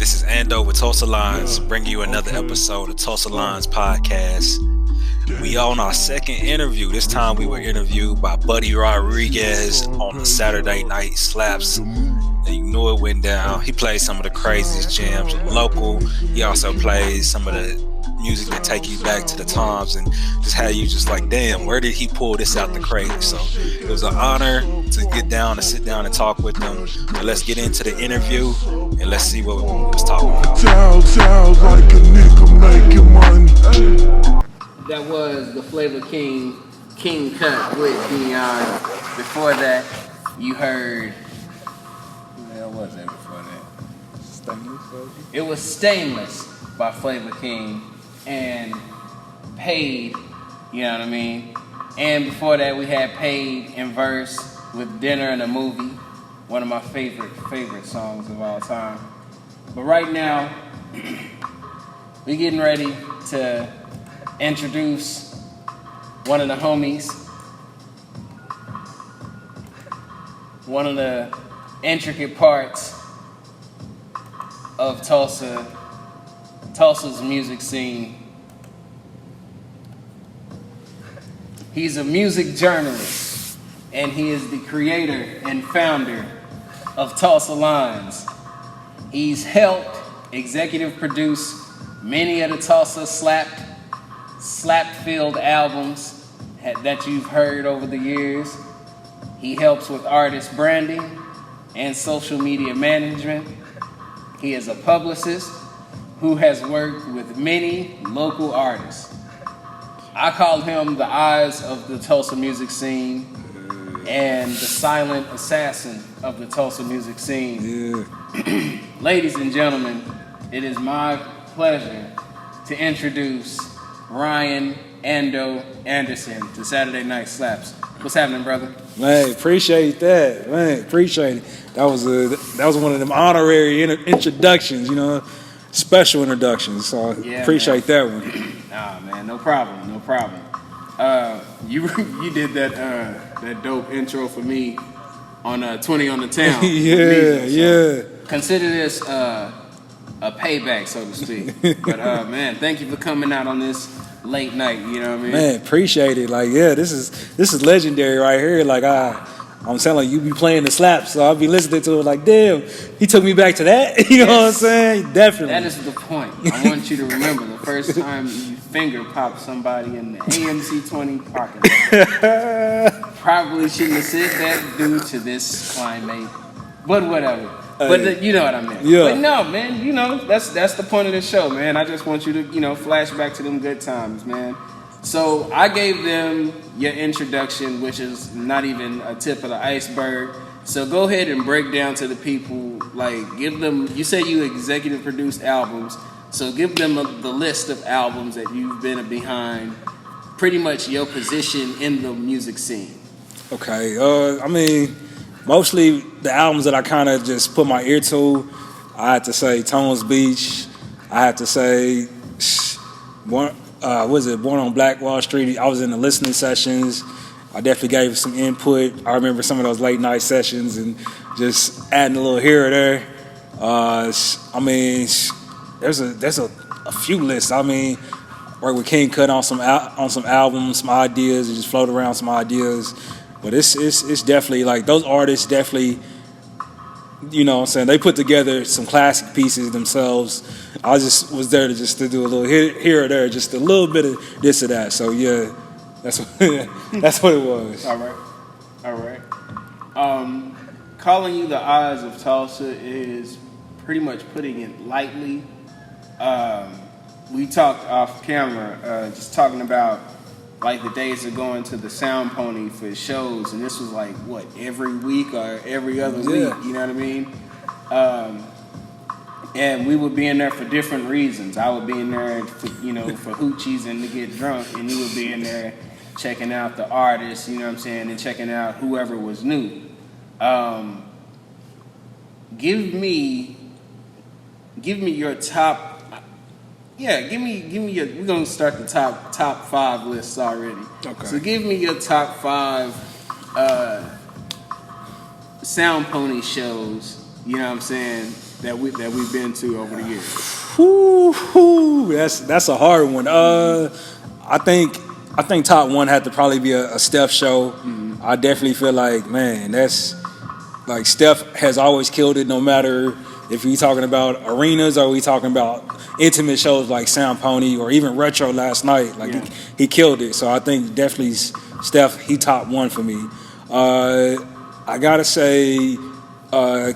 This is Ando with Tulsa Lines, bringing you another episode of Tulsa Lines Podcast. We on our second interview. This time we were interviewed by Buddy Rodriguez on the Saturday Night Slaps. And you know it went down. He plays some of the craziest jams local. He also plays some of the music that take you back to the times and just had you just like, damn, where did he pull this out the crazy? So it was an honor to get down and sit down and talk with them. But let's get into the interview and let's see what we was talking about. Sounds like a nigga making money. That was the Flavor King Cut with Dion. Before that, you heard. Who the hell was that before that? Stainless. It was Stainless by Flavor King and Paid, you know what I mean? And before that, we had Paid in verse with Dinner and a Movie, one of my favorite songs of all time. But right now, we're getting ready to introduce one of the homies, one of the intricate parts of Tulsa's music scene. He's a music journalist, and he is the creator and founder of Tulsa Lines. He's helped executive produce many of the Tulsa slap-filled albums that you've heard over the years. He helps with artist branding and social media management. He is a publicist who has worked with many local artists. I call him the eyes of the Tulsa music scene and the silent assassin of the Tulsa music scene. Yeah. Ladies and gentlemen, it is my pleasure to introduce Ryan Ando Anderson to Saturday Night Slaps. What's happening, brother? Man, appreciate that. Man, appreciate it. That was one of them honorary introductions, you know, special introductions. So yeah, appreciate that one. Nah, man, no problem. You did that dope intro for me on 20 on the Town. Yeah. Consider this a payback, so to speak. But man, thank you for coming out on this late night. You know what I mean? Man, appreciate it. Like, yeah, this is legendary right here. Like, I'm telling you be playing the slaps, so I'll be listening to it like, damn, he took me back to that. You know what I'm saying? Definitely. That is the point. I want you to remember the first time you finger popped somebody in the AMC 20 parking lot. Probably shouldn't have said that due to this climate, but whatever. But you know what I meant. Yeah. But no, man, you know, that's the point of the show, man. I just want you to, you know, flash back to them good times, man. So I gave them your introduction, which is not even a tip of the iceberg. So go ahead and break down to the people, like give them, you say you executive produced albums, so give them the list of albums that you've been behind, pretty much your position in the music scene. Okay, I mean, mostly the albums that I kind of just put my ear to, I had to say Tones Beach, I had to say, Born on Black Wall Street. I was in the listening sessions. I definitely gave some input. I remember some of those late night sessions and just adding a little here or there. I mean, there's a few lists. I mean, worked with King Cut on some albums, some ideas, and just float around some ideas. But it's definitely like those artists definitely, you know what I'm saying, they put together some classic pieces themselves. I just was there to do a little here or there, just a little bit of this or that. So yeah, that's what it was. All right. Calling you the eyes of Tulsa is pretty much putting it lightly. We talked off camera, just talking about like the days of going to the Sound Pony for shows, and this was like what, every week or every other week, you know what I mean? And we would be in there for different reasons. I would be in there for hoochies and to get drunk, and you would be in there checking out the artists, you know what I'm saying, and checking out whoever was new. Give me your top. Yeah, give me your. We're gonna start the top 5 lists already. Okay. So give me your top 5 Sound Pony shows, you know what I'm saying, that we've been to over the years? That's a hard one. I think top one had to probably be a Steph show. Mm-hmm. I definitely feel like, man, that's like Steph has always killed it, no matter if we talking about arenas or we talking about intimate shows like Sound Pony or even Retro last night. Like he killed it. So I think definitely Steph, he top one for me. I gotta say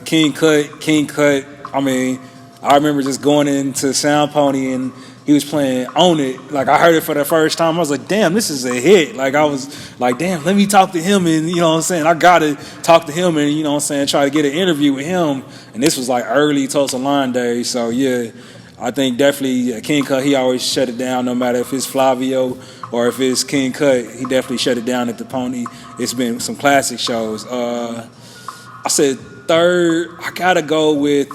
King Cut. I mean, I remember just going into Sound Pony and he was playing On It. Like, I heard it for the first time. I was like, damn, this is a hit. Like, I was like, damn, let me talk to him. And, you know what I'm saying, I got to talk to him and, you know what I'm saying, try to get an interview with him. And this was like early Tulsa Line days. So, yeah, I think definitely King Cut, he always shut it down no matter if it's Flavio or if it's King Cut. He definitely shut it down at the Pony. It's been some classic shows. I said third, I got to go with,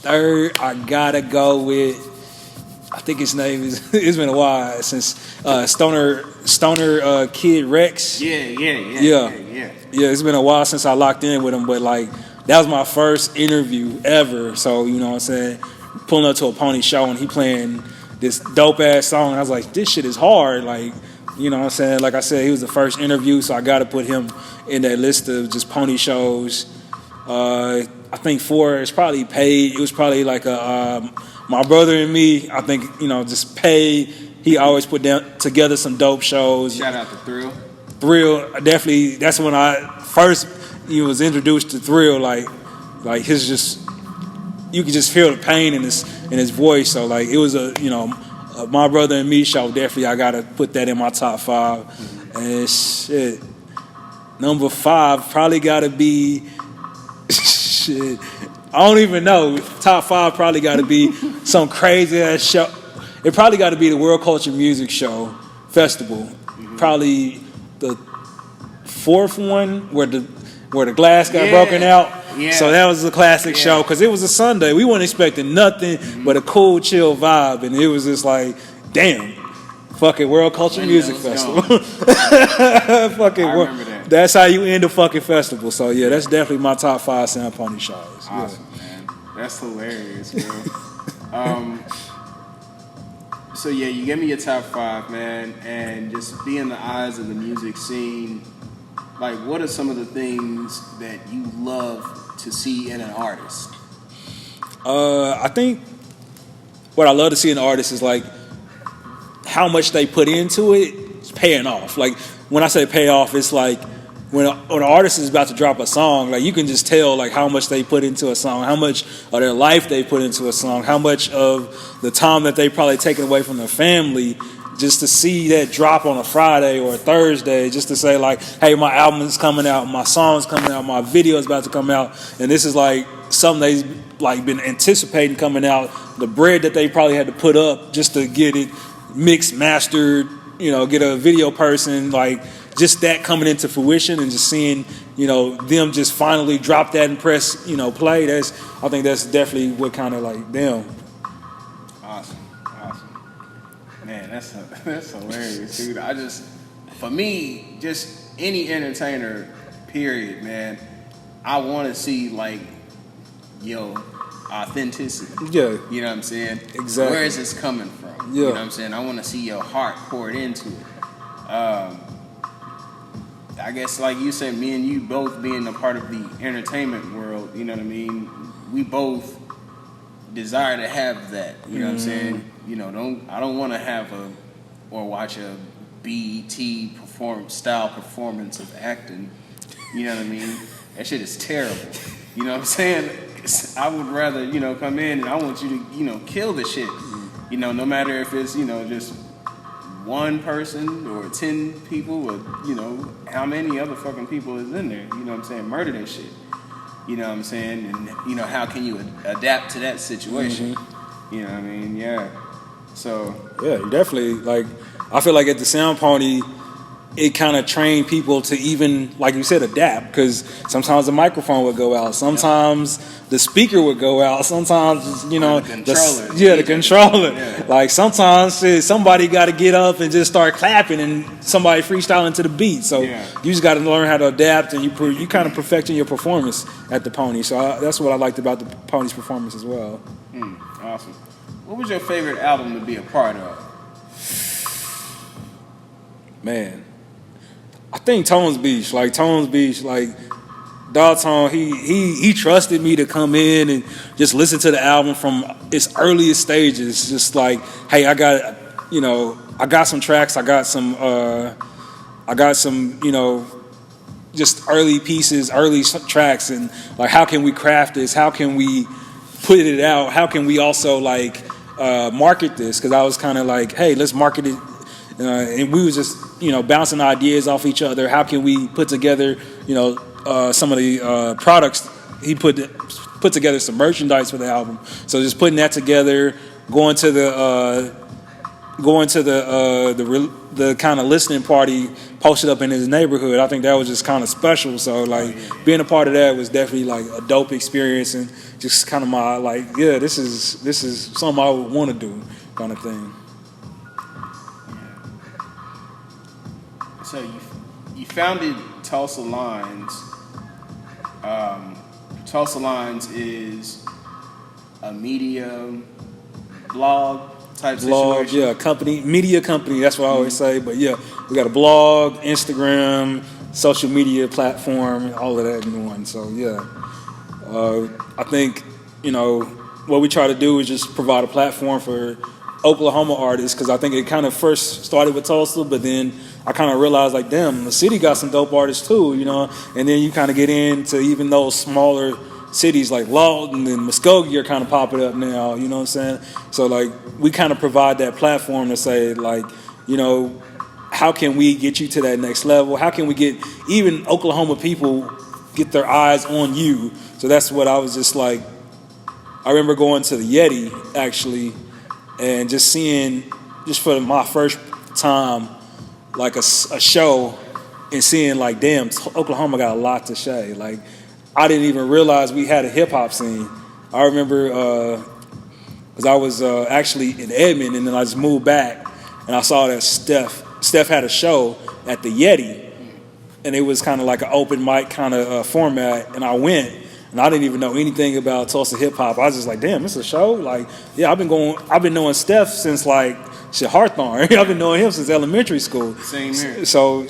Third, I gotta go with, I think his name is, it's been a while since Stoner Kid Rex. Yeah, it's been a while since I locked in with him, but like, that was my first interview ever. So, you know what I'm saying, pulling up to a Pony show and he playing this dope ass song. And I was like, this shit is hard. Like, you know what I'm saying? Like I said, he was the first interview, so I gotta put him in that list of just Pony shows. I think 4 is probably Paid. It was probably like My Brother and Me. I think, you know, just Paid. He always put together some dope shows. Shout out to Thrill. Thrill, definitely. That's when I first was introduced to Thrill. Like his just, you could just feel the pain in his voice. So like it was a My Brother and Me show. Definitely, I gotta put that in my top 5. Mm-hmm. And shit, number 5 probably gotta be. Shit, I don't even know. Top 5 probably got to be some crazy ass show. It probably got to be the World Culture Music Show Festival. Mm-hmm. Probably the 4th one where the glass got broken out. Yeah. So that was a classic show because it was a Sunday. We weren't expecting nothing but a cool, chill vibe, and it was just like, damn. Fucking World Culture Music Festival. Fucking I remember that. That's how you end a fucking festival. So yeah, that's definitely my top 5 Sound Pony shows. Awesome, man. That's hilarious, bro. So yeah, you gave me your top 5, man, and just be in the eyes of the music scene. Like, what are some of the things that you love to see in an artist? I think what I love to see in an artist is like how much they put into it is paying off. Like when I say pay off, it's like when an artist is about to drop a song, like you can just tell like how much they put into a song, how much of their life they put into a song, how much of the time that they probably taken away from their family just to see that drop on a Friday or a Thursday, just to say like, hey, my album is coming out, my song's coming out, my video is about to come out, and this is like something they've like been anticipating coming out, the bread that they probably had to put up just to get it mixed, mastered, get a video person, like just that coming into fruition and just seeing, them just finally drop that and press, play. I think that's definitely what kind of like, damn. Awesome. Man, that's hilarious, dude. For me, just any entertainer, period, man, I want to see like, authenticity. Yeah. You know what I'm saying? Exactly. Where is this coming from? Yeah. You know what I'm saying? I want to see your heart poured into it. I guess like you said, me and you both being a part of the entertainment world, you know what I mean? We both desire to have that. You know what I'm saying? I don't want to have or watch a BET style performance of acting. You know what I mean? That shit is terrible. You know what I'm saying? I would rather, come in and I want you to, kill the shit. No matter if it's, just one person or 10 people or, how many other fucking people is in there. You know what I'm saying? Murder that shit. You know what I'm saying? And, how can you adapt to that situation? Mm-hmm. You know what I mean? Yeah. So. Yeah, definitely. Like, I feel like at the Sound Pony, it kind of trained people to even, like you said, adapt, because sometimes the microphone would go out, sometimes the speaker would go out, sometimes, you know, the controller. the controller. Yeah. Like sometimes somebody got to get up and just start clapping and somebody freestyling to the beat. So you just got to learn how to adapt, and you kind of perfecting your performance at the Pony. So that's what I liked about the Pony's performance as well. Awesome. What was your favorite album to be a part of? Man, I think Tones Beach, like Dog Tone, he trusted me to come in and just listen to the album from its earliest stages. Just like, hey, I got some tracks, I got some, you know, just early pieces, early tracks, and like, how can we craft this? How can we put it out? How can we also like market this? Because I was kind of like, hey, let's market it. And we was just, you know, bouncing ideas off each other. How can we put together, you know, some of the products? He put together some merchandise for the album. So just putting that together, going to the kind of listening party posted up in his neighborhood. I think that was just kind of special. So like being a part of that was definitely like a dope experience, and just kind of my like, yeah, this is something I would want to do kind of thing. So you founded Tulsa Lines. Tulsa Lines is a media blog type situation. Yeah, media company. That's what I always say. But yeah, we got a blog, Instagram, social media platform, all of that in one. So yeah, I think, you know, what we try to do is just provide a platform for Oklahoma artists, because I think it kind of first started with Tulsa, but then I kind of realized, like, damn, the city got some dope artists too, you know. And then you kind of get into even those smaller cities like Lawton and Muskogee are kind of popping up now, you know what I'm saying? So like, we kind of provide that platform to say, like, you know, how can we get you to that next level? How can we get even Oklahoma people get their eyes on you? So that's what I was just like. I remember going to the Yeti actually, and just seeing, just for my first time, like a show, and seeing like, damn, Oklahoma got a lot to say. Like, I didn't even realize we had a hip hop scene. I remember, because I was actually in Edmond, and then I just moved back, and I saw that Steph had a show at the Yeti, and it was kind of like an open mic kind of format, and I went. And I didn't even know anything about Tulsa hip hop. I was just like, damn, this is a show? Like, yeah, I've been knowing Steph since like Hawthorne. I've been knowing him since elementary school. Same here. So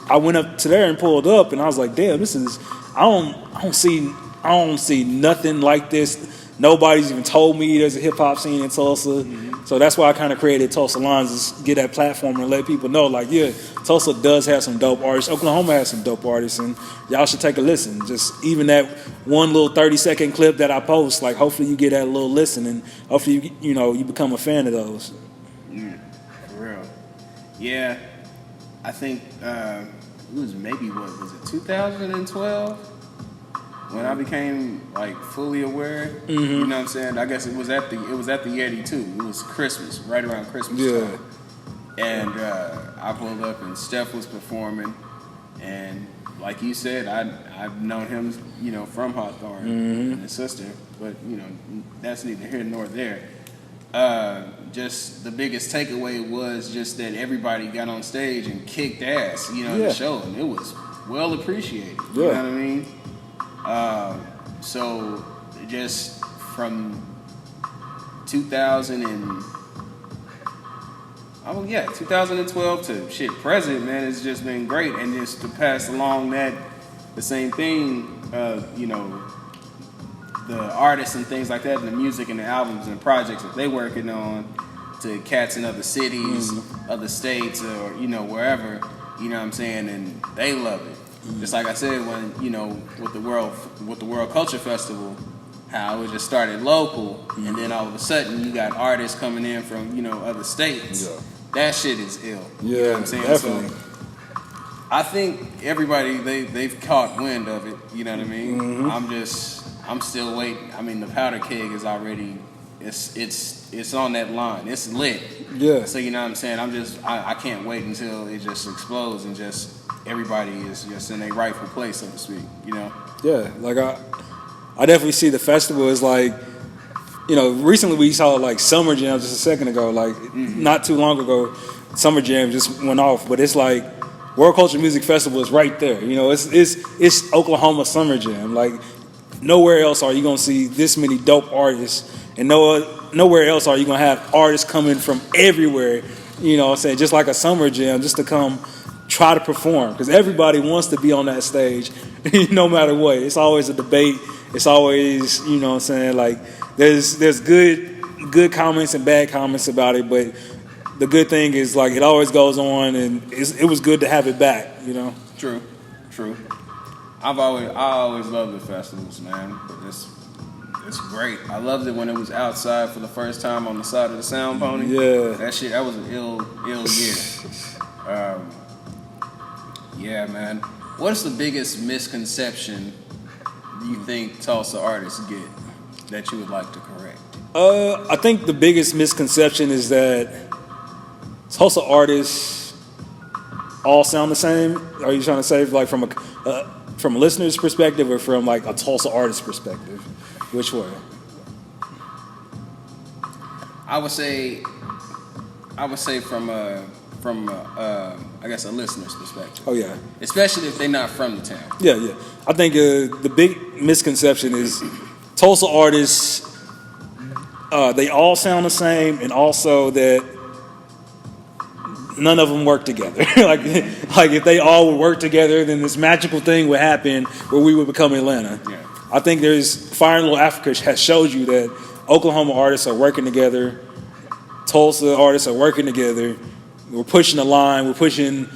I went up to there and pulled up, and I was like, damn, this is, I don't see nothing like this. Nobody's even told me there's a hip hop scene in Tulsa. Mm-hmm. So that's why I kind of created Tulsa Lines, is get that platform and let people know, like, yeah, Tulsa does have some dope artists. Oklahoma has some dope artists, and y'all should take a listen. Just even that one little 30-second clip that I post, like, hopefully you get that little listen, and hopefully you become a fan of those. Yeah, for real. Yeah, I think it was maybe, what was it, 2012? When I became like fully aware, mm-hmm. You know what I'm saying? I guess it was at the Yeti too. It was Christmas, right around Christmas time. And I pulled up and Steph was performing, and like you said, I've known him, you know, from Hawthorne mm-hmm. and his sister, but you know, that's neither here nor there. Just the biggest takeaway was just that everybody got on stage and kicked ass, you know, in the show, and it was well appreciated. You know what I mean? So just from 2012 to present, man, it's just been great. And just to pass along the same thing, you know, the artists and things like that, and the music and the albums and projects that they working on to cats in other cities, mm-hmm. other states, or, you know, wherever, you know what I'm saying, and they love it. Just like I said, when, you know, with the World Culture Festival, how it just started local, mm-hmm. and then all of a sudden you got artists coming in from, you know, other states. Yeah. That shit is ill. Yeah, you know what I'm saying? definitely. So I think everybody, they've caught wind of it. You know what I mean? Mm-hmm. I'm still waiting. I mean, the powder keg is already it's on that line. It's lit. Yeah. So you know what I'm saying? I can't wait until it just explodes and just everybody is just in their rightful place, so to speak. You know? Yeah. Like I definitely see the festival as like, you know, recently we saw like Summer Jam just a second ago. Like not too long ago, Summer Jam just went off. But it's like World Culture Music Festival is right there. You know, it's Oklahoma Summer Jam. Like nowhere else are you gonna see this many dope artists, and nowhere else are you gonna have artists coming from everywhere. You know what I'm saying? Just like a Summer Jam, just to come try to perform, because everybody wants to be on that stage, no matter what. It's always a debate. It's always, you know what I'm saying, like there's good comments and bad comments about it, but the good thing is like it always goes on, and it was good to have it back, you know. True. I always loved the festivals, man. It's great. I loved it when it was outside for the first time on the side of the Sound Pony. Yeah. That was an ill year. Yeah, man. What's the biggest misconception you think Tulsa artists get that you would like to correct? I think the biggest misconception is that Tulsa artists all sound the same. Are you trying to say like from a listener's perspective or from like a Tulsa artist perspective? Which way? I would say from I guess a listener's perspective. Oh yeah. Especially if they're not from the town. Yeah. I think the big misconception is Tulsa artists, they all sound the same, and also that none of them work together. like if they all would work together, then this magical thing would happen where we would become Atlanta. Yeah. I think Fire in Little Africa has showed you that Oklahoma artists are working together, Tulsa artists are working together. We're pushing the line. We're pushing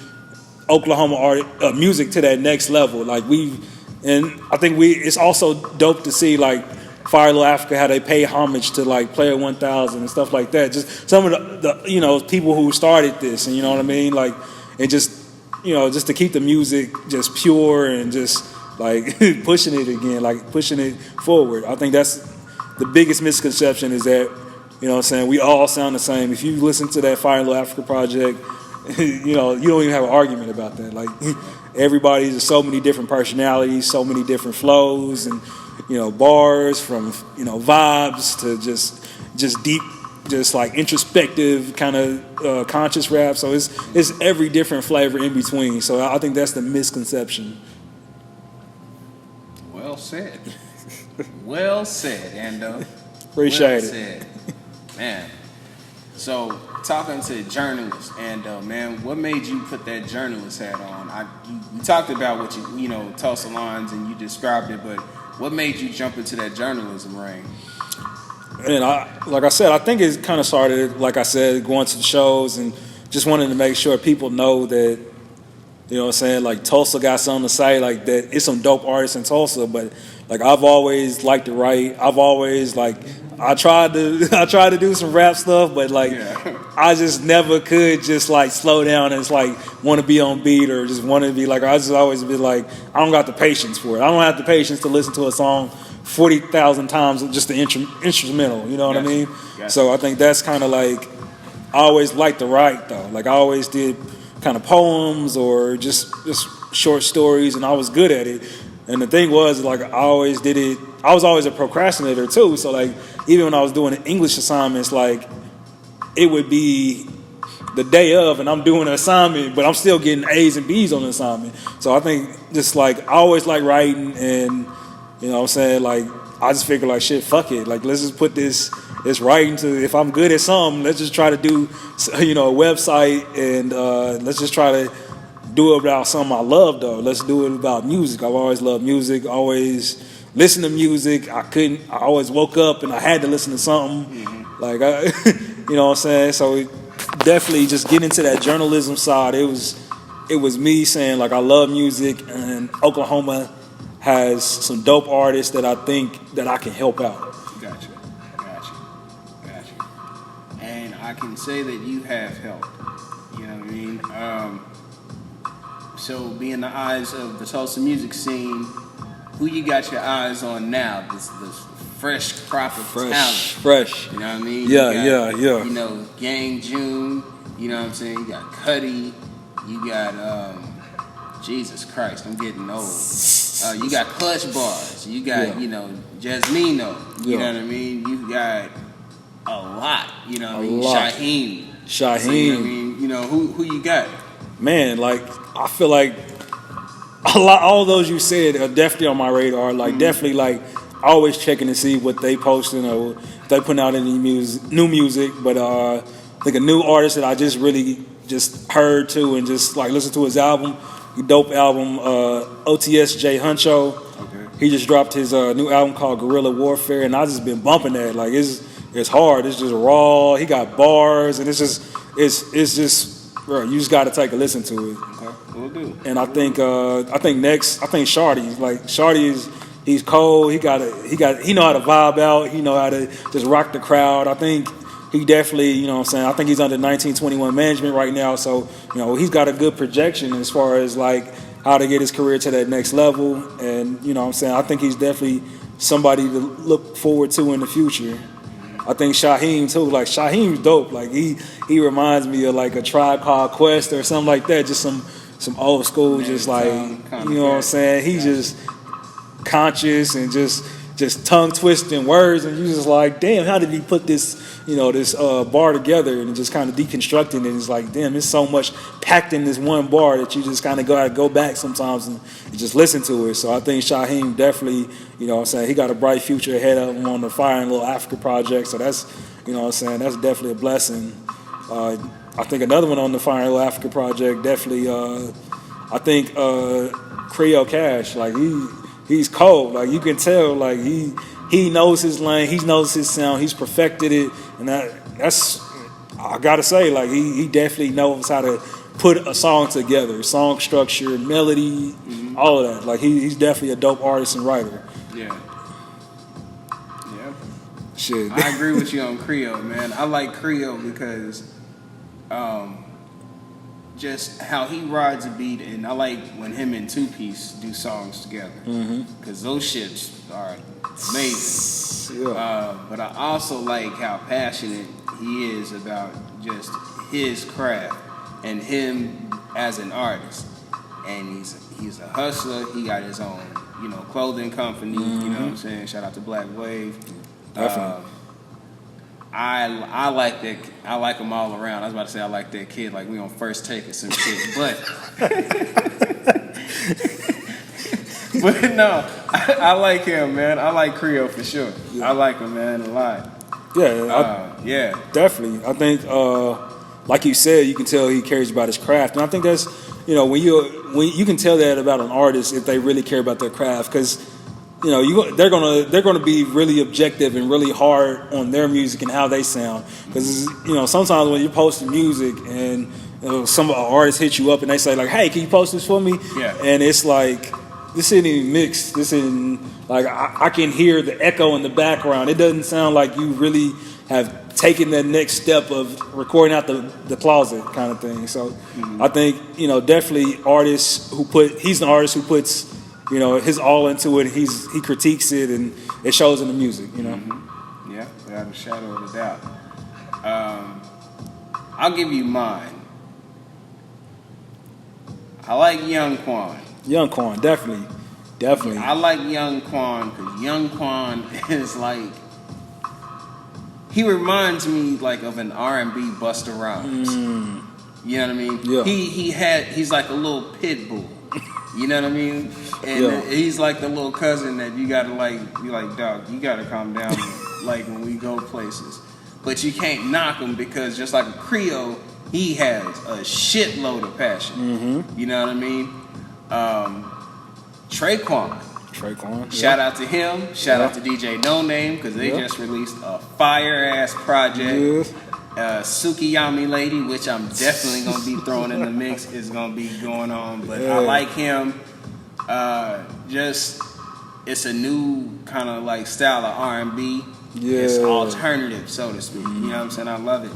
Oklahoma music to that next level. And I think it's also dope to see like Fire Little Africa, how they pay homage to like Player 1000 and stuff like that. Just some of the you know, people who started this, and you know what I mean, like, and just, you know, just to keep the music just pure and just like pushing it again, like pushing it forward. I think that's the biggest misconception, is that, you know what I'm saying, we all sound the same. If you listen to that Fire in Little Africa project, you know, you don't even have an argument about that. Like, everybody's just so many different personalities, so many different flows, and, you know, bars from, you know, vibes to just deep, just like introspective kind of conscious rap. So it's every different flavor in between. So I think that's the misconception. Well said. Well said, Ando. Appreciate well said. Man. So, talking to journalists, Ando, man, what made you put that journalist hat on? You talked about what you know, Tulsa Lines, and you described it, but what made you jump into that journalism ring? And like I said, I think it kind of started, like I said, going to the shows and just wanting to make sure people know that, you know what I'm saying, like Tulsa got something to say, like that it's some dope artists in Tulsa. But like I've always liked to write. I've always like I tried to do some rap stuff, but like I just never could just like slow down and just like want to be on beat or just want to be like, I just always be like, I don't got the patience for it. I don't have the patience to listen to a song 40,000 times just the instrumental. You know what I mean? Gotcha. So I think that's kind of like, I always liked to write though. Like I always did kind of poems or just short stories, and I was good at it. And the thing was, like, I always did it. I was always a procrastinator too. So like, even when I was doing English assignments, like it would be the day of, and I'm doing an assignment, but I'm still getting A's and B's on the assignment. So I think just like I always like writing, and you know what I'm saying, like I just figured like, shit, fuck it. Like let's just put this writing to, if I'm good at something, let's just try to do, you know, a website, and let's just try to do it about something I love though. Let's do it about music. I've always loved music, always listened to music. I always woke up and I had to listen to something. Mm-hmm. Like, you know what I'm saying? So definitely just getting into that journalism side, it was me saying like I love music, and Oklahoma has some dope artists that I think that I can help out. Gotcha. And I can say that you have helped. You know what I mean? So being the eyes of the Tulsa music scene, who you got your eyes on now? This fresh crop of talent. Fresh. You know what I mean? Yeah. You know, Gang June. You know what I'm saying? You got Cuddy. You got Jesus Christ, I'm getting old. You got Clutch Bars. You got you know Jasmino. You know what I mean? You got a lot. You know what I mean? Shaheem. So, you know what I mean? You know who you got? Man, like I feel like all those you said are definitely on my radar. Like definitely, like always checking to see what they posting or if they putting out any new music. But I think a new artist that I just really just heard to and just like listened to his album, dope album, OTS J Huncho. Okay. He just dropped his new album called Guerrilla Warfare, and I just been bumping that. Like it's hard. It's just raw. He got bars, and it's just. Bro, you just got to take a listen to it. Okay, we'll do. And I think next, Shardy. Like Shardy he's cold. He know how to vibe out. He know how to just rock the crowd. I think he definitely, you know what I'm saying. I think he's under 1921 management right now. So you know he's got a good projection as far as like how to get his career to that next level. And you know what I'm saying. I think he's definitely somebody to look forward to in the future. I think Shaheem too. Like Shaheem's dope. Like he reminds me of like a Tribe Called Quest or something like that. Just some old school, just like you know what I'm saying. He's just conscious and just tongue twisting words, and you just like, damn, how did he put this bar together and just kind of deconstructing it? It's like, damn, there's so much packed in this one bar that you just kind of gotta go back sometimes and just listen to it. So I think Shaheem definitely, you know what I'm saying, he got a bright future ahead of him on the Fire and Little Africa project. So that's, you know what I'm saying, that's definitely a blessing. I think another one on the Fire and Little Africa project, definitely, I think Creole Cash, like he's cold. Like you can tell, like he knows his lane, he knows his sound, he's perfected it, and that's I gotta say, like he definitely knows how to put a song together, song structure, melody, all of that. Like he's definitely a dope artist and writer. Yeah. Shit. I agree with you on Creole, man. I like Creole because just how he rides a beat, and I like when him and Two Piece do songs together because those shits are amazing. Yeah. But I also like how passionate he is about just his craft and him as an artist. And he's a hustler. He got his own, you know, clothing company. You know what I'm saying? Shout out to Black Wave. Definitely. I like that. I like him all around. I was about to say I like that kid. Like we on First Take or some shit. But no, I like him, man. I like Creole for sure. Yeah. I like him, man, a lot. Yeah, definitely. I think, like you said, you can tell he cares about his craft, and I think that's, you know, when you can tell that about an artist if they really care about their craft, because you know they're gonna be really objective and really hard on their music and how they sound, because you know sometimes when you're posting music and you know, some artists hit you up and they say like, hey, can you post this for me? Yeah. And it's like, this isn't even mixed. This isn't like I can hear the echo in the background. It doesn't sound like you really have taken that next step of recording out the closet kind of thing. So I think, you know, definitely he's an artist who puts, you know, his all into it. He critiques it and it shows in the music, you know. Yeah, without a shadow of a doubt. I'll give you mine. I like Young Quan. Young Quan, definitely. I like Young Quan because Young Quan is like, he reminds me like of an R&B Busta Rhymes. You know what I mean? Yeah. He's like a little pit bull. You know what I mean? And he's like the little cousin that you gotta like be like, dog, you gotta calm down like when we go places. But you can't knock him because just like a Creole, he has a shitload of passion. You know what I mean? Traquan. Shout out to him. Shout out to DJ No Name because they just released a fire ass project. Sukiyami Lady, which I'm definitely gonna be throwing in the mix, is gonna be going on. But I like him. It's a new kind of like style of R&B. It's alternative, so to speak. You know what I'm saying? I love it.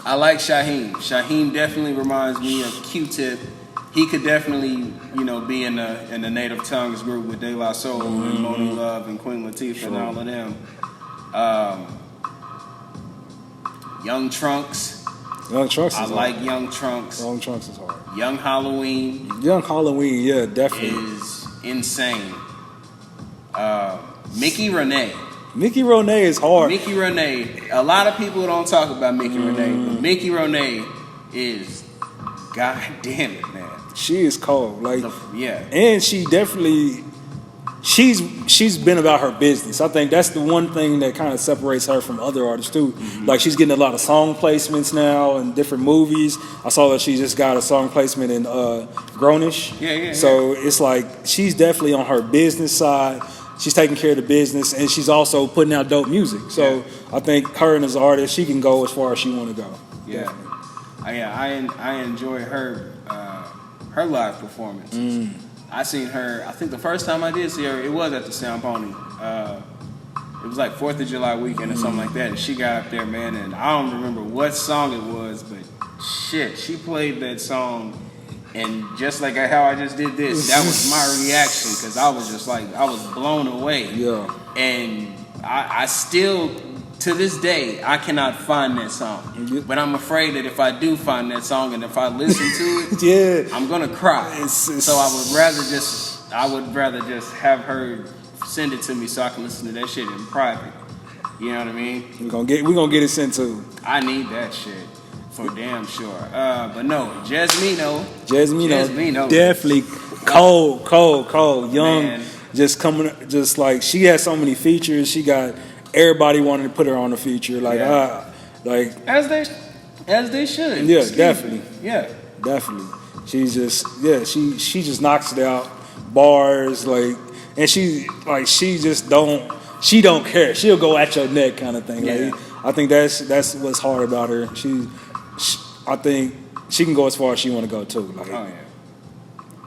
I like Shaheem. Shaheem definitely reminds me of Q-Tip he could definitely, be in the Native Tongues group with De La Soul and Moni Love and Queen Latifah and all of them. Young Trunks. Young Trunks is I hard. like Young Trunks. Young Trunks is hard. Young Halloween. Young Halloween, yeah, definitely. Is insane. Mickey Renee. Mickey Renee is hard. Mickey Renee. A lot of people don't talk about Mickey Renee, but Mickey Renee is, god damn it, man. She is cold. Like, yeah. And she definitely, she's been about her business. I think that's the one thing that kind of separates her from other artists too. Like, she's getting a lot of song placements now in different movies. I saw that she just got a song placement in Grownish. Yeah. So it's like she's definitely on her business side. She's taking care of the business, and she's also putting out dope music. So I think her and as an artist, she can go as far as she want to go. Yeah. I enjoy her live performance. I seen her, I think the first time I did see her, it was at the Sound Pony. It was like 4th of July weekend or something like that. And she got up there, man, and I don't remember what song it was, but shit, she played that song. And just like how I just did this, that was my reaction, because I was just like, I was blown away. Yeah. And I still, to this day, I cannot find that song. But I'm afraid that if I do find that song and if I listen to it, I'm gonna cry. So I would rather just have her send it to me so I can listen to that shit in private. You know what I mean? We're gonna get it sent to. I need that shit. For damn sure. But no, Jasmino, definitely cold. Young, man. just like she has so many features. She got everybody wanting to put her on the feature. Like, as they should. Yeah, definitely. Yeah, definitely. She's just she just knocks it out. Bars like, and she just don't care. She'll go at your neck kind of thing. Yeah. Like, I think that's what's hard about her. I think she can go as far as she want to go too. Like,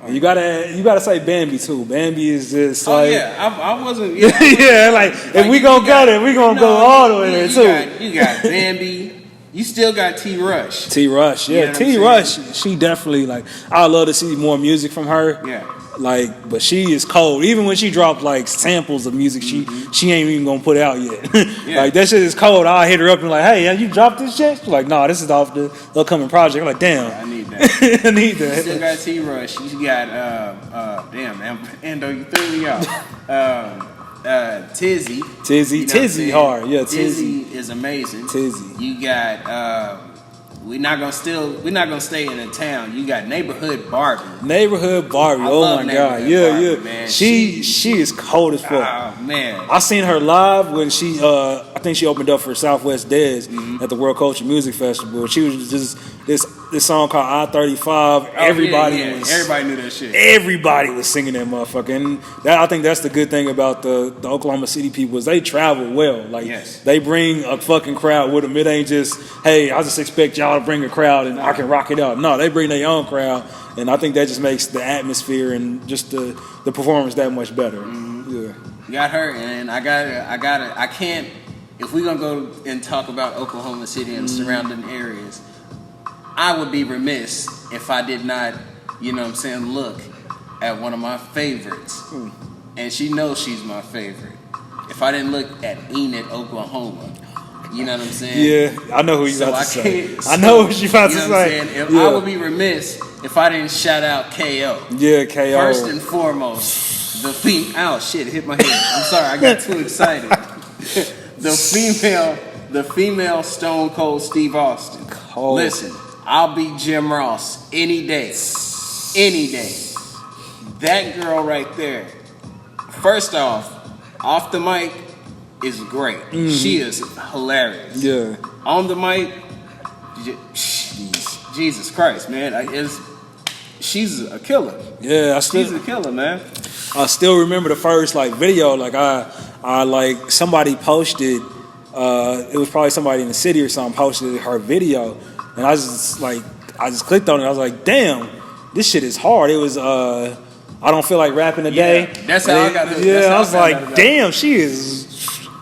you gotta say Bambi too. Bambi is just like, I wasn't. Yeah, like if we gonna go there, we gonna go all the way there too. You got Bambi. You still got T Rush. T Rush, yeah, T Rush. She definitely like. I love to see more music from her. Yeah. Like, but she is cold. Even when she dropped like samples of music, she ain't even gonna put out yet. Like, that shit is cold. I'll hit her up and like, hey, you dropped this shit? She's like, nah, this is off the upcoming project. I'm like, damn, I need that. I need that. You still got T Rush. You got damn, man, Endo, you threw me off. Tizzy. Tizzy hard. Yeah, Tizzy is amazing. Tizzy. You got we're not gonna stay in the town. You got Neighborhood Barbie. Oh my god. Yeah. Man. She is cold as fuck. Oh man. I seen her live when she I think she opened up for Southwest Dez at the World Culture Music Festival. She was just this song called I-35. Everybody knew that shit. Everybody was singing that motherfucker. And I think that's the good thing about the Oklahoma City people is they travel well. Like, they bring a fucking crowd with them. It ain't just, hey, I just expect y'all to bring a crowd and I can rock it out. No, they bring their own crowd. And I think that just makes the atmosphere and just the performance that much better. Yeah. Got her, and I can't, if we're gonna go and talk about Oklahoma City and surrounding areas, I would be remiss if I did not, look at one of my favorites. And she knows she's my favorite. If I didn't look at Enid, Oklahoma, you know what I'm saying? Yeah, I know who you're about to say. I know what you're about to say. I would be remiss if I didn't shout out KO. Yeah, KO. First and foremost, the female. Oh shit! It hit my head. I'm sorry. I got too excited. The female Stone Cold Steve Austin. Cold. Listen, I'll be Jim Ross any day. Any day. That girl right there. First off the mic is great. She is hilarious. Yeah. On the mic, Jesus Christ, man. She's a killer. Yeah, she's a killer, man. I still remember the first video. Like I somebody posted. It was probably somebody in the city or something posted her video, and I just clicked on it. I was like, damn, this shit is hard. It was I don't feel like rapping today. That's how I got it. Yeah, I was like, damn, she is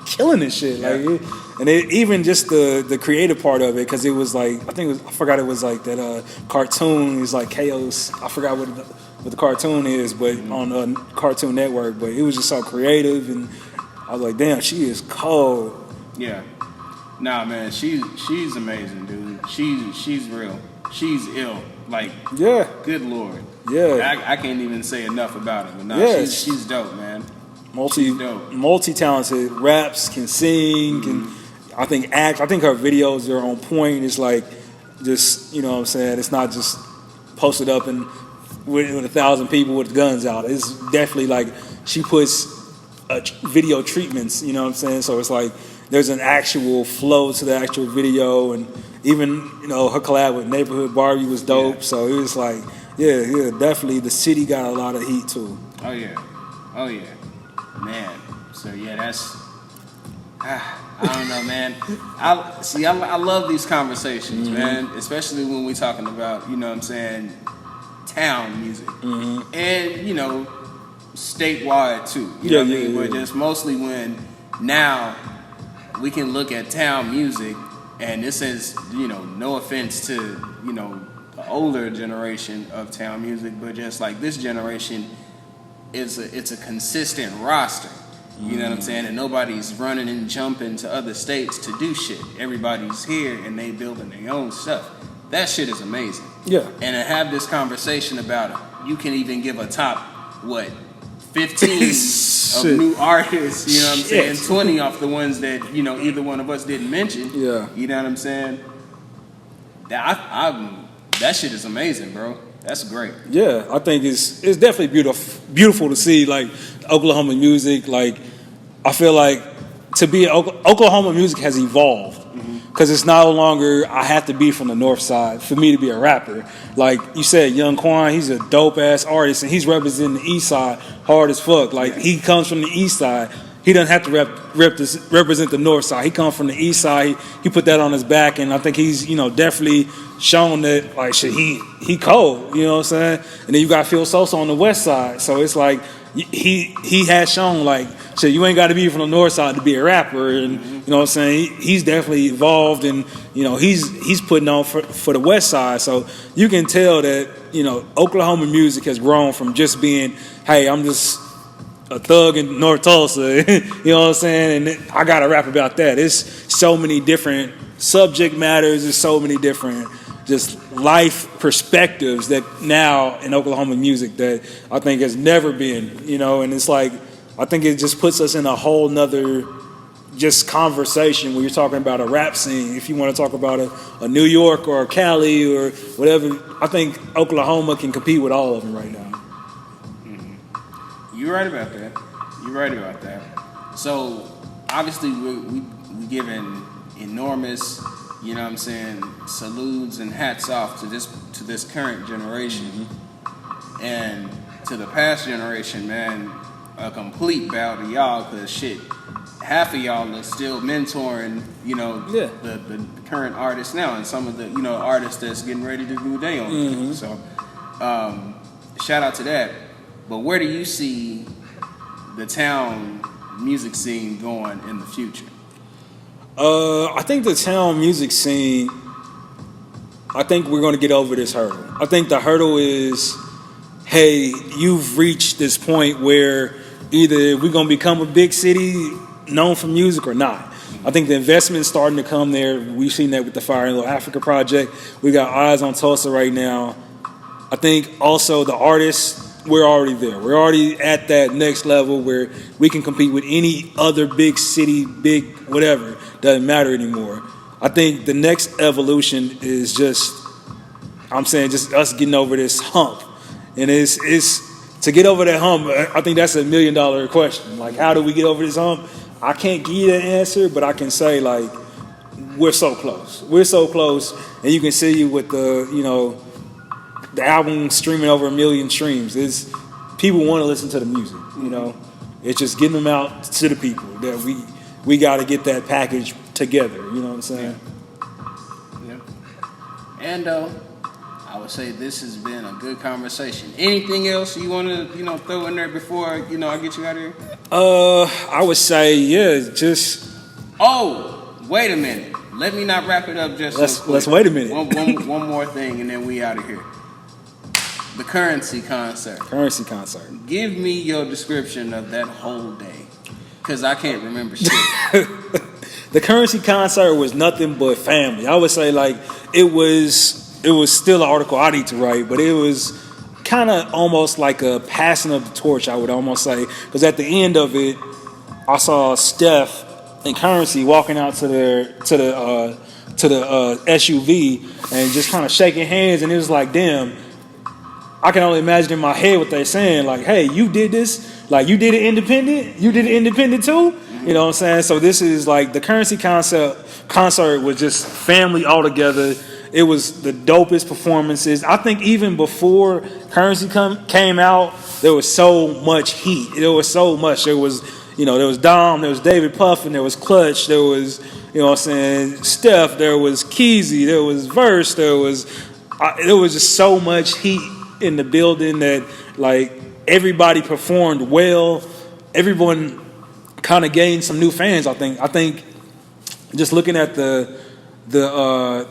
killing this shit. Yeah. Like, and even just the creative part of it, because it was like I forgot it was like that cartoon is like Chaos. I forgot what the cartoon is, but on Cartoon Network. But it was just so creative, and I was like, damn, she is cold. Yeah. Nah, man, she's amazing, dude. She's real. She's ill. Like, yeah. Good Lord. Yeah. I can't even say enough about it. But nah, yeah. she's dope, man. Multi-talented, raps, can sing, and I think act. I think her videos are on point. It's like just, you know what I'm saying, it's not just posted up and with 1,000 people with guns out. It's definitely like she puts video treatments, you know what I'm saying? So it's like there's an actual flow to the actual video, and even, you know, her collab with Neighborhood Barbie was dope. Yeah. So it was like, yeah, definitely the city got a lot of heat too. Oh yeah, man. So yeah, that's I don't know, man. I love these conversations, man, especially when we're talking about, you know what I'm saying, town music, and, you know, statewide too. You know what I mean? But just mostly when now we can look at town music, and this is, you know, no offense to, you know, the older generation of town music, but just like this generation, it's a consistent roster. You know what I'm saying? And nobody's running and jumping to other states to do shit. Everybody's here and they building their own stuff. That shit is amazing. Yeah. And to have this conversation about it, you can even give a top, 15 of new artists, you know what I'm saying? 20 off the ones that, you know, either one of us didn't mention. Yeah. You know what I'm saying? That shit is amazing, bro. That's great. Yeah, I think it's definitely beautiful to see, like, Oklahoma music. Like, I feel like to be Oklahoma music has evolved, because it's no longer I have to be from the north side for me to be a rapper. Like you said, Young Quan, he's a dope ass artist, and he's representing the east side hard as fuck. Like, he comes from the east side. He doesn't have to represent the north side. He comes from the east side. He put that on his back, and I think he's, you know, definitely shown that, like, shit, he cold, you know what I'm saying? And then you got Phil Sosa on the west side. So it's like he has shown, like, shit, you ain't got to be from the north side to be a rapper, and you know what I'm saying? He's definitely evolved, and, you know, he's putting on for the west side. So you can tell that, you know, Oklahoma music has grown from just being, hey, I'm just a thug in North Tulsa, you know what I'm saying? And I got to rap about that. It's so many different subject matters. There's so many different just life perspectives that now in Oklahoma music that I think has never been, you know, and it's like, I think it just puts us in a whole nother just conversation when you're talking about a rap scene. If you want to talk about a New York or a Cali or whatever, I think Oklahoma can compete with all of them right now. You're right about that. So obviously we giving enormous, you know what I'm saying, salutes and hats off to this current generation, and to the past generation, man, a complete bow to y'all, because shit, half of y'all are still mentoring, you know, the current artists now, and some of the, you know, artists that's getting ready to do their own thing. So shout out to that. But where do you see the town music scene going in the future? I think the town music scene, I think we're going to get over this hurdle. I think the hurdle is, hey, you've reached this point where either we're going to become a big city known for music or not. I think the investment's starting to come there. We've seen that with the Fire in Little Africa project. We got eyes on Tulsa right now. I think also the artists, we're already there. We're already at that next level where we can compete with any other big city, big whatever. Doesn't matter anymore. I think the next evolution is just just us getting over this hump. And it's to get over that hump, I think that's $1 million question. Like, how do we get over this hump? I can't give you that answer, but I can say, like, we're so close. We're so close, and you can see with the, you know, the album streaming over 1 million streams. It's people want to listen to the music, you know. It's just getting them out to the people that we got to get that package together. You know what I'm saying? Yeah. And I would say this has been a good conversation. Anything else you want to, you know, throw in there before, you know, I get you out of here? I would say, yeah, just. Oh, wait a minute. Let me not wrap it up just let's wait a minute. One more thing, and then we out of here. The Currency concert. Currency concert. Give me your description of that whole day, because I can't remember shit. The Currency concert was nothing but family. I would say like it was still an article I need to write, but it was kind of almost like a passing of the torch, I would almost say, because at the end of it, I saw Steph and Currency walking out to the SUV and just kind of shaking hands, and it was like, damn. I can only imagine in my head what they're saying, like, hey, you did this, like you did it independent, you did it independent too, you know what I'm saying? So this is like the Currency concert was just family all together. It was the dopest performances. I think even before Currency came out, there was so much heat. There was so much. There was Dom, there was David Puffin, there was Clutch, there was, you know what I'm saying, Steph, there was Keezy, there was Verse, there was just so much heat in the building that like everybody performed well. Everyone kind of gained some new fans. I think just looking at the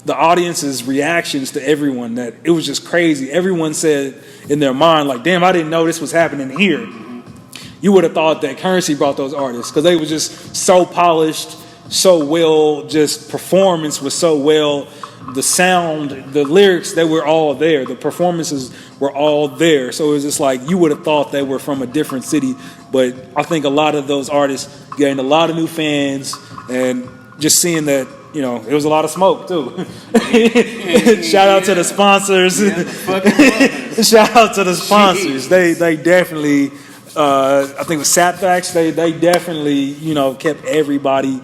audience's reactions to everyone, that it was just crazy. Everyone said in their mind like, damn, I didn't know this was happening here. You would have thought that Currency brought those artists because they were just so polished, so well, just performance was so well. The sound, the lyrics, they were all there. The performances were all there. So it was just like you would have thought they were from a different city. But I think a lot of those artists gained a lot of new fans, and just seeing that, you know, it was a lot of smoke too. Shout out to the sponsors. Shout out to the sponsors. They definitely, I think with Sapvax, they definitely, you know, kept everybody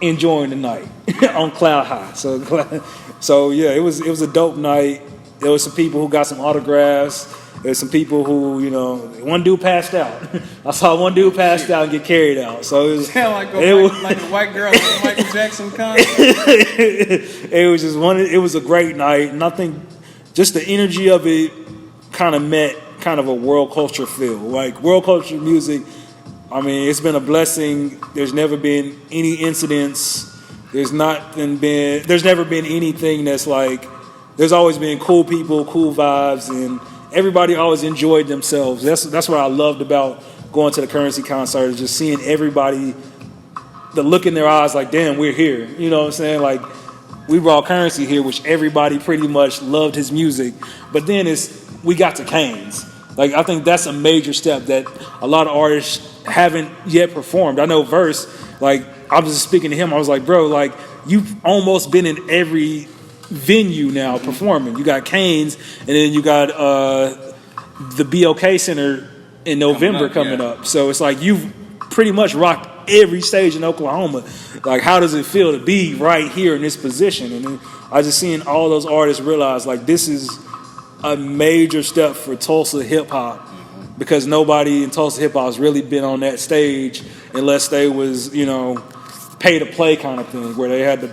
enjoying the night on cloud high. So yeah, it was a dope night. There was some people who got some autographs. There's some people who, you know, one dude passed out. I saw one dude passed out and get carried out. So it was like a white girl at a Michael Jackson concert. It was just it was a great night, and I think just the energy of it kind of met kind of a world culture feel. Like world culture music, I mean, it's been a blessing. There's never been any incidents. There's never been anything that's like, there's always been cool people, cool vibes, and everybody always enjoyed themselves. That's what I loved about going to the Currency concert, is just seeing everybody, the look in their eyes like, damn, we're here. You know what I'm saying? Like, we brought Currency here, which everybody pretty much loved his music. But then we got to Canes. Like, I think that's a major step that a lot of artists haven't yet performed. I know Verse, like, I was just speaking to him. I was like, bro, like, you've almost been in every venue now performing. You got Canes, and then you got the BOK Center in November coming up. So it's like you've pretty much rocked every stage in Oklahoma. Like, how does it feel to be right here in this position? And then I just seeing all those artists realize, like, this is a major step for Tulsa hip-hop, because nobody in Tulsa hip-hop has really been on that stage unless they was, you know, pay to play kind of thing, where they had to,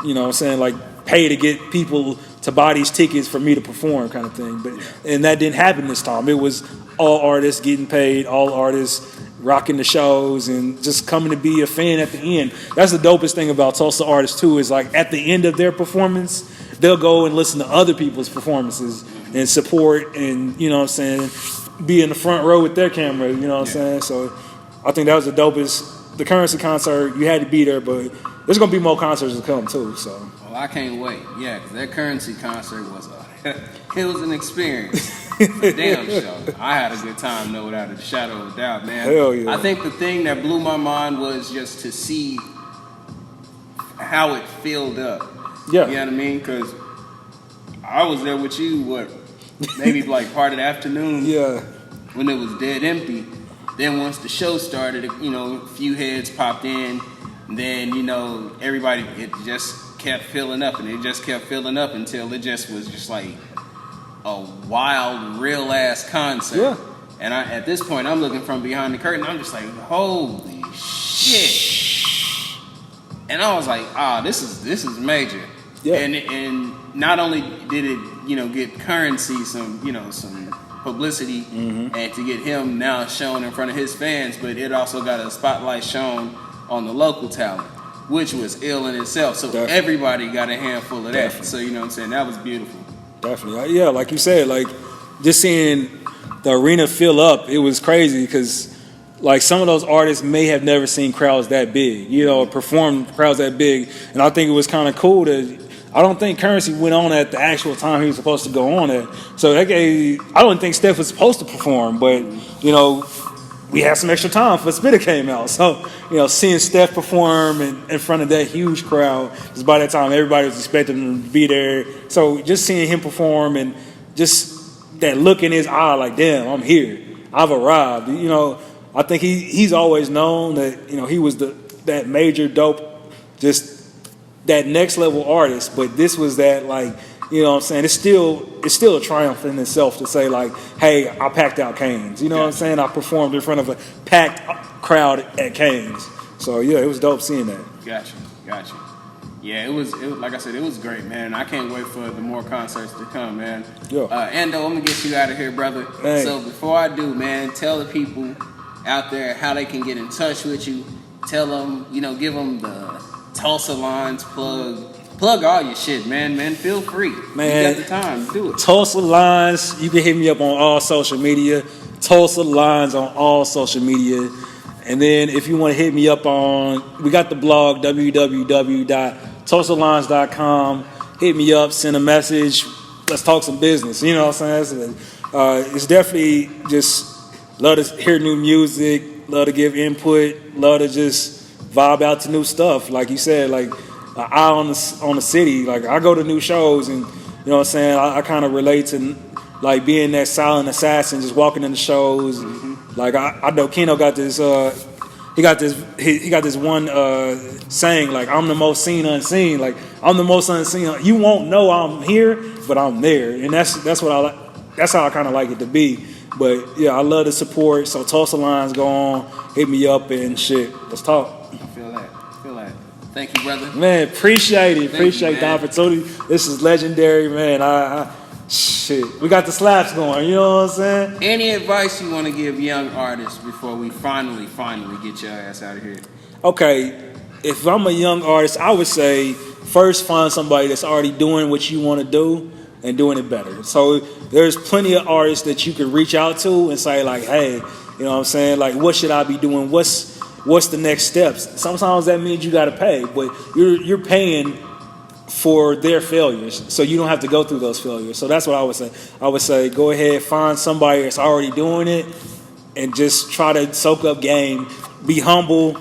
you know what I'm saying, like, pay to get people to buy these tickets for me to perform kind of thing. And that didn't happen this time. It was all artists getting paid, all artists rocking the shows, and just coming to be a fan at the end. That's the dopest thing about Tulsa artists too, is like at the end of their performance, they'll go and listen to other people's performances and support, and, you know what I'm saying, be in the front row with their camera, you know what I'm saying? So I think that was the dopest. The Currency concert, you had to be there, but there's going to be more concerts to come too, so. Well, I can't wait. Yeah, because that Currency concert was it was an experience. A damn show. I had a good time, no without a shadow of a doubt, man. Hell yeah. I think the thing that blew my mind was just to see how it filled up. Yeah. You know what I mean? Because I was there with you, maybe like part of the afternoon. Yeah. When it was dead empty. Then once the show started, you know, a few heads popped in. And then, you know, everybody, it just kept filling up. And it just kept filling up until it just was just like a wild, real-ass concert. Yeah. And at this point, I'm looking from behind the curtain. I'm just like, holy shit. And I was like, this is major. Yeah. And not only did it, you know, get Currency some publicity, and to get him now shown in front of his fans, but it also got a spotlight shown on the local talent. which was ill in itself. So Definitely. everybody got a handful of that. Definitely. So, you know what I'm saying? That was beautiful. Definitely. Yeah, like you said, like just seeing the arena fill up, it was crazy because like some of those artists may have never seen crowds that big, you know, perform crowds that big. And I think it was kind of cool to, I don't think Currency went on at the actual time he was supposed to go on at. So that gave, I don't think Steph was supposed to perform, but, you know, we had some extra time for Spitter came out. So, you know, seeing Steph perform in front of that huge crowd, because by that time everybody was expecting him to be there. So just seeing him perform and just that look in his eye like, damn, I'm here. I've arrived. You know, I think he's always known that, you know, he was that major dope, just that next level artist. But this was that, like, you know what I'm saying? It's still a triumph in itself to say, like, hey, I packed out Cane's. You know what I'm saying? I performed in front of a packed crowd at Cane's. So, yeah, it was dope seeing that. Gotcha. Yeah, it was like I said, it was great, man. I can't wait for the more concerts to come, man. Yo. Ando, I'm going to get you out of here, brother. Hey. So before I do, man, tell the people out there how they can get in touch with you. Tell them, you know, give them the Tulsa Lines plug. Plug all your shit, man. Feel free. Man, you got the time. Do it. Tulsa Lines, you can hit me up on all social media. Tulsa Lines on all social media. And then if you want to hit me up on, we got the blog, www.tulsalines.com. Hit me up, send a message. Let's talk some business. You know what I'm saying? It's definitely just love to hear new music, love to give input, love to just vibe out to new stuff. Like you said, like, an eye on the city. Like, I go to new shows and, you know what I'm saying, I kind of relate to, like, being that silent assassin, just walking in the shows. Mm-hmm. Like, I know Keno got this, he got this one saying, like, I'm the most seen unseen. Like, I'm the most unseen. You won't know I'm here, but I'm there. And that's what I like. That's how I kind of like it to be. But, yeah, I love the support. So, Tulsa Lines, go on, hit me up and shit. Let's talk. I feel that. Thank you, brother. Man, appreciate it. Appreciate the man. opportunity. This is legendary, man. Shit. We got the slaps going, you know what I'm saying? Any advice you want to give young artists before we finally get your ass out of here? Okay, if I'm a young artist, I would say first find somebody that's already doing what you want to do and doing it better. So there's plenty of artists that you can reach out to and say, like, hey, you know what I'm saying? Like, what should I be doing? What's the next steps? Sometimes that means you got to pay, but you're paying for their failures, so you don't have to go through those failures. So that's what I would say. I would say go ahead, find somebody that's already doing it, and just try to soak up game. Be humble.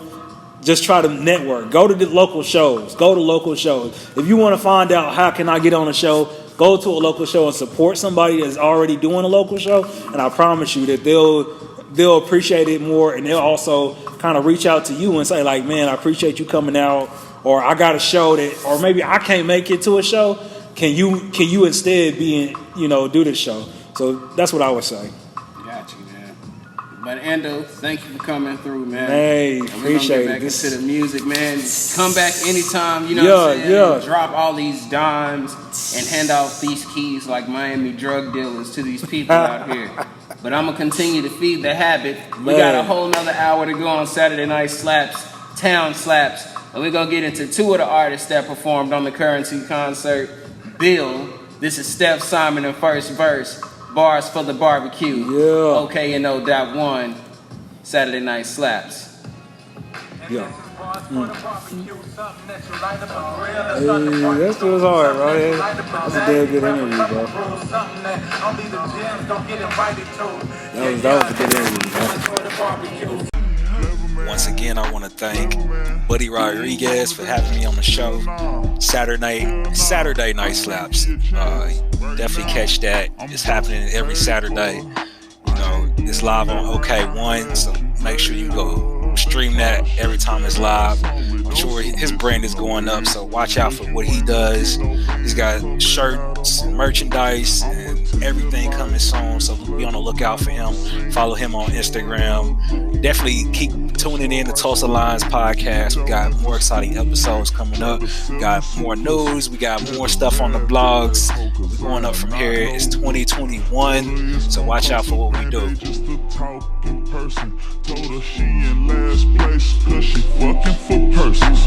Just try to network. Go to the local shows. If you want to find out how can I get on a show, go to a local show and support somebody that's already doing a local show, and I promise you that they'll appreciate it more, and they'll also kind of reach out to you and say, like, man, I appreciate you coming out, or I got a show that, or maybe I can't make it to a show. Can you instead do this show? So that's what I would say. Got you, man. But Ando, thank you for coming through, man. Hey, and appreciate we're gonna get back it. into the music, man. Come back anytime, you know what I'm saying? Yeah. Drop all these dimes and hand out these keys like Miami drug dealers to these people out here. But I'm going to continue to feed the habit. We got a whole nother hour to go on Saturday Night Slaps, Town Slaps. And we're going to get into two of the artists that performed on the Currency concert. Bill, this is Steph Simon in first verse. Bars for the barbecue. Yeah. OKNO.1, Saturday Night Slaps. Yeah. Hey, that still was hard, bro. That's a damn good interview, bro. That was a good interview, bro. Once again, I want to thank Buddy Rodriguez for having me on the show. Saturday Night Slaps. Definitely catch that. It's happening every Saturday. You know, it's live on OK1, so make sure you go stream that every time it's live. I'm sure his brand is going up, so watch out for what he does. He's got shirts and merchandise and everything coming soon, so be on the lookout for him. Follow him on Instagram. Definitely keep tuning in to Tulsa Lines podcast. We got more exciting episodes coming up. We got more news. We got more stuff on the blogs. We're going up from here. It's 2021, so watch out for what we do. Just to talk in person. Told her she in last place 'cause she fucking for persons.